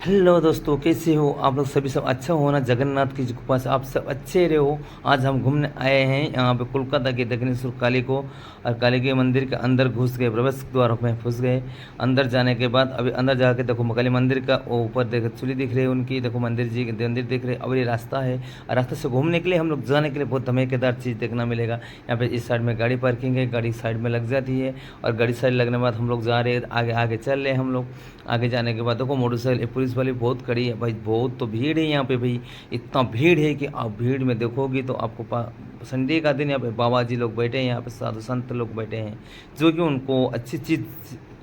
Hello दोस्तों, कैसे हो आप लोग? सभी सब अच्छा हो ना? जगन्नाथ की कृपा से आप सब अच्छे रहो। आज हम घूमने आए हैं यहाँ पे कोलकाता के दक्षिणेश्वर काली को, और काली के मंदिर के अंदर घुस गए, प्रवेश द्वार में घुस गए। अंदर जाने के बाद अभी अंदर जाके देखो काली मंदिर का वो ऊपर देखो चुली दिख रही है उनकी, देखो मंदिर जी के मंदिर दिख रहे। अब ये रास्ता है, और रास्ते से घूमने के लिए हम लोग जाने के लिए बहुत धमाकेदार चीज़ देखना मिलेगा। यहाँ पे इस साइड में गाड़ी पार्किंग है, गाड़ी साइड में लग जाती है, और गाड़ी साइड लगने के बाद हम लोग जा रहे हैं, आगे आगे चल रहे हैं हम लोग। आगे जाने के बाद देखो मोटरसाइकिल पुलिस वाली बहुत खड़ी है भाई, बहुत तो भीड़ है यहाँ पे भाई। इतना भीड़ है कि आप भीड़ में देखोगी तो आपको संडे का दिन यहाँ पे बाबा जी लोग बैठे हैं, यहाँ पे साधु संत लोग बैठे हैं, जो कि उनको अच्छी चीज़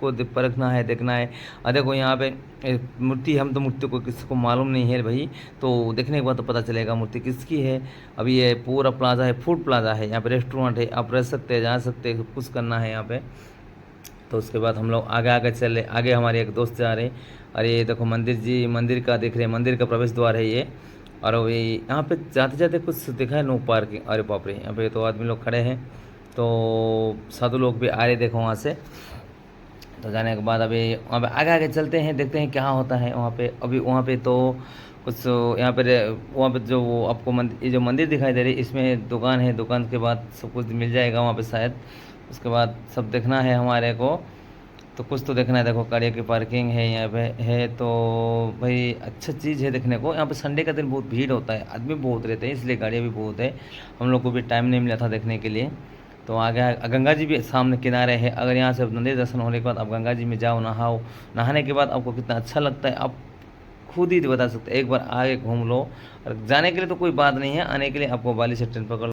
को परखना है, देखना है। और देखो यहाँ पे मूर्ति, हम तो मूर्ति को किसी को मालूम नहीं है भाई, तो देखने के बाद तो पता चलेगा मूर्ति किसकी है। अभी ये पूरा प्लाजा है, फूड प्लाजा है, यहाँ पे रेस्टोरेंट है, आप रह सकते हैं, जा सकते हैं, कुछ करना है यहाँ पे। तो उसके बाद हम लोग आगे आगे चल रहे, आगे हमारे एक दोस्त जा रहे। और ये देखो मंदिर जी, मंदिर का देख रहे हैं, मंदिर का प्रवेश द्वार है ये। और अभी यहाँ पे जाते जाते कुछ दिखा है, नो पार्किंग। अरे बाप रे, यहाँ पे तो आदमी लोग खड़े हैं, तो साधु लोग भी आ रहे देखो वहाँ से। तो जाने के बाद अभी वहाँ पे आगे आगे चलते हैं, देखते हैं क्या होता है वहाँ पे। अभी वहाँ पे तो कुछ यहाँ पे वहाँ पे जो वो आपको ये जो मंदिर दिखाई दे रही है, इसमें दुकान है, दुकान के बाद सब कुछ मिल जाएगा वहाँ पे शायद। उसके बाद सब देखना है हमारे को, तो कुछ तो देखना है। देखो गाड़ियों की पार्किंग है यहाँ पे है, तो भाई अच्छा चीज़ है देखने को। यहाँ पे संडे का दिन बहुत भीड़ होता है, आदमी बहुत रहते हैं, इसलिए गाड़ियाँ भी बहुत है। हम लोग को भी टाइम नहीं मिला था देखने के लिए। तो आगे गंगा जी भी सामने किनारे है। अगर यहाँ से मंदिर दर्शन होने के बाद आप गंगा जी में जाओ, नहाओ, नहाने के बाद आपको कितना अच्छा लगता है आप खुद ही बता सकते हैं। एक बार आगे घूम लो। और जाने के लिए तो कोई बात नहीं है, आने के लिए आपको बाली से ट्रेन पकड़